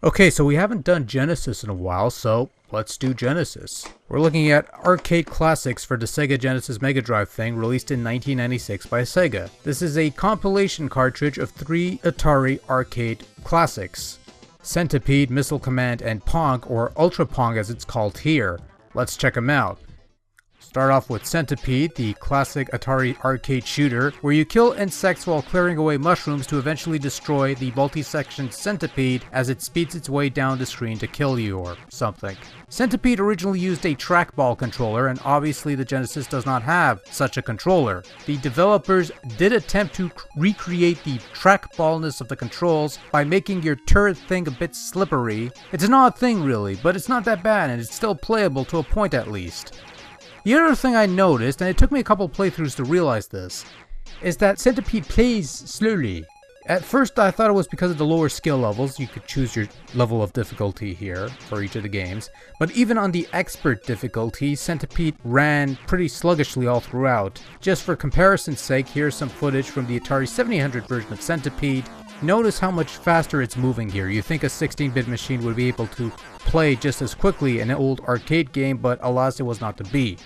Okay, so we haven't done Genesis in a while, so let's do Genesis. We're looking at arcade classics for the Sega Genesis Mega Drive thing released in 1996 by Sega. This is a compilation cartridge of 3 Atari arcade classics: Centipede, Missile Command, and Pong, or Ultra Pong as it's called here. Let's check them out. Start off with Centipede, the classic Atari arcade shooter, where you kill insects while clearing away mushrooms to eventually destroy the multi-section Centipede as it speeds its way down the screen to kill you or something. Centipede originally used a trackball controller, and obviously the Genesis does not have such a controller. The developers did attempt to recreate the trackballness of the controls by making your turret thing a bit slippery. It's an odd thing really, but it's not that bad and it's still playable to a point at least. The other thing I noticed, and it took me a couple playthroughs to realize this, is that Centipede plays slowly. At first I thought it was because of the lower skill levels. You could choose your level of difficulty here for each of the games, but even on the expert difficulty, Centipede ran pretty sluggishly all throughout. Just for comparison's sake, here's some footage from the Atari 7800 version of Centipede. Notice how much faster it's moving here. You think a 16-bit machine would be able to play just as quickly an old arcade game, but alas, it was not to be.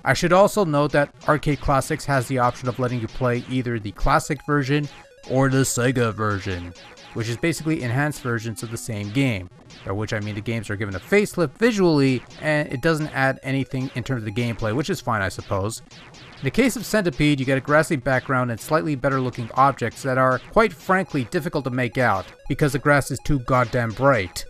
I should also note that Arcade Classics has the option of letting you play either the classic version or the Sega version, which is basically enhanced versions of the same game, by which I mean the games are given a facelift visually and it doesn't add anything in terms of the gameplay, which is fine I suppose. In the case of Centipede, you get a grassy background and slightly better looking objects that are quite frankly difficult to make out because the grass is too goddamn bright.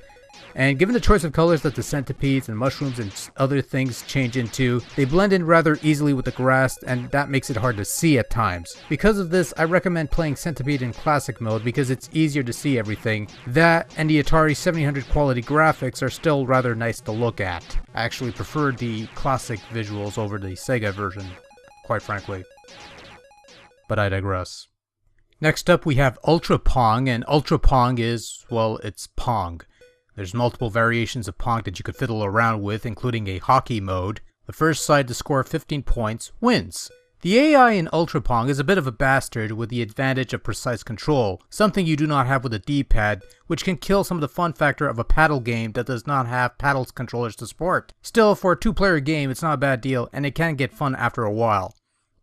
And given the choice of colors that the centipedes and mushrooms and other things change into, they blend in rather easily with the grass, and that makes it hard to see at times. Because of this, I recommend playing Centipede in classic mode because it's easier to see everything. That and the Atari 7800 quality graphics are still rather nice to look at. I actually prefer the classic visuals over the Sega version, quite frankly. But I digress. Next up we have Ultra Pong, and Ultra Pong is, well, it's Pong. There's multiple variations of Pong that you could fiddle around with, including a hockey mode. The first side to score 15 points wins. The AI in Ultra Pong is a bit of a bastard with the advantage of precise control, something you do not have with a D-pad, which can kill some of the fun factor of a paddle game that does not have paddle controllers to support. Still, for a 2-player game, it's not a bad deal, and it can get fun after a while.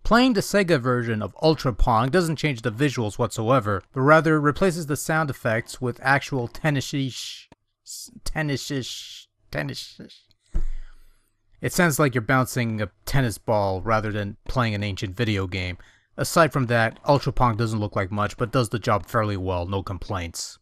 Playing the Sega version of Ultra Pong doesn't change the visuals whatsoever, but rather replaces the sound effects with actual tennis. It sounds like you're bouncing a tennis ball rather than playing an ancient video game. Aside from that, Ultra Pong doesn't look like much, but does the job fairly well, no complaints.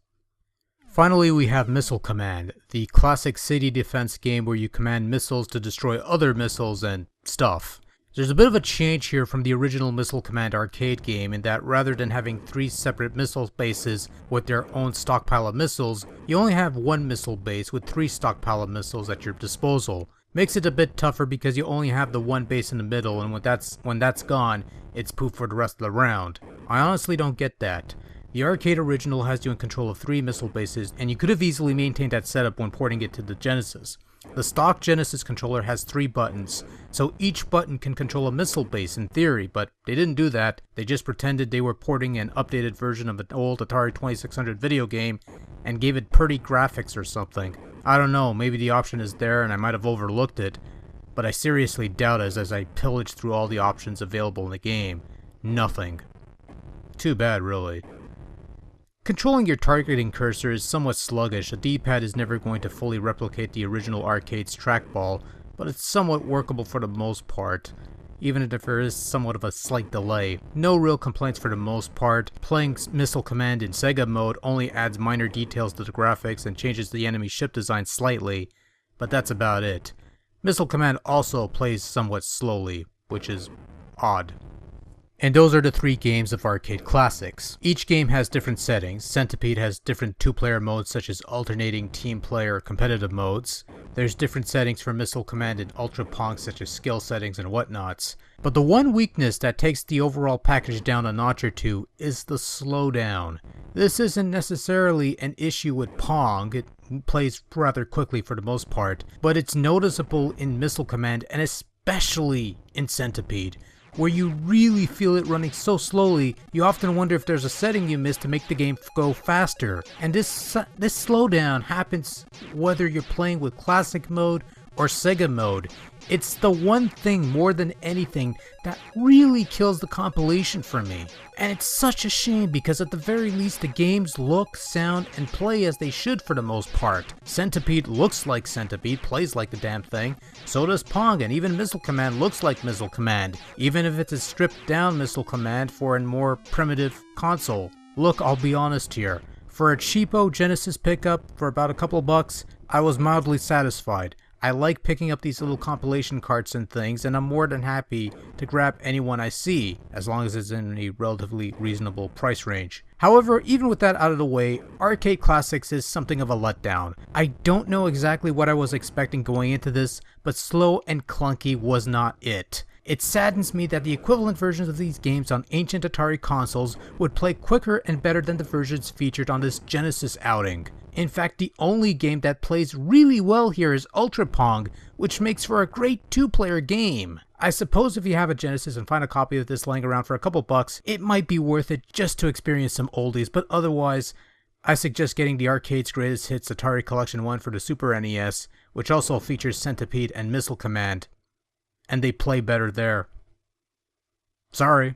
Finally, we have Missile Command, the classic city defense game where you command missiles to destroy other missiles and stuff. There's a bit of a change here from the original Missile Command arcade game in that rather than having 3 separate missile bases with their own stockpile of missiles, you only have 1 missile base with 3 stockpile of missiles at your disposal. Makes it a bit tougher because you only have the 1 base in the middle, and when that's gone, it's poof for the rest of the round. I honestly don't get that. The arcade original has you in control of 3 missile bases, and you could have easily maintained that setup when porting it to the Genesis. The stock Genesis controller has 3 buttons, so each button can control a missile base in theory, but they didn't do that. They just pretended they were porting an updated version of an old Atari 2600 video game and gave it pretty graphics or something. I don't know, maybe the option is there and I might have overlooked it, but I seriously doubt it as I pillaged through all the options available in the game. Nothing. Too bad, really. Controlling your targeting cursor is somewhat sluggish. A D-pad is never going to fully replicate the original arcade's trackball, but it's somewhat workable for the most part, even if there is somewhat of a slight delay. No real complaints for the most part. Playing Missile Command in Sega mode only adds minor details to the graphics and changes the enemy ship design slightly, but that's about it. Missile Command also plays somewhat slowly, which is odd. And those are the 3 games of arcade classics. Each game has different settings. Centipede has different 2-player modes such as alternating team player competitive modes. There's different settings for Missile Command and Ultra Pong such as skill settings and whatnots. But the one weakness that takes the overall package down a notch or 2 is the slowdown. This isn't necessarily an issue with Pong, it plays rather quickly for the most part, but it's noticeable in Missile Command and especially in Centipede. where you really feel it running so slowly, you often wonder if there's a setting you missed to make the game go faster. And this slowdown happens whether you're playing with classic mode or Sega mode. It's the one thing more than anything that really kills the compilation for me. And it's such a shame because at the very least the games look, sound, and play as they should for the most part. Centipede looks like Centipede, plays like the damn thing. So does Pong, and even Missile Command looks like Missile Command, even if it's a stripped down Missile Command for a more primitive console. Look, I'll be honest here. For a cheapo Genesis pickup for about a couple bucks, I was mildly satisfied. I like picking up these little compilation carts and things, and I'm more than happy to grab any one I see, as long as it's in a relatively reasonable price range. However, even with that out of the way, Arcade Classics is something of a letdown. I don't know exactly what I was expecting going into this, but slow and clunky was not it. It saddens me that the equivalent versions of these games on ancient Atari consoles would play quicker and better than the versions featured on this Genesis outing. In fact, the only game that plays really well here is Ultra Pong, which makes for a great two-player game. I suppose if you have a Genesis and find a copy of this laying around for a couple bucks, it might be worth it just to experience some oldies, but otherwise, I suggest getting the Arcade's Greatest Hits Atari Collection 1 for the Super NES, which also features Centipede and Missile Command, and they play better there. Sorry.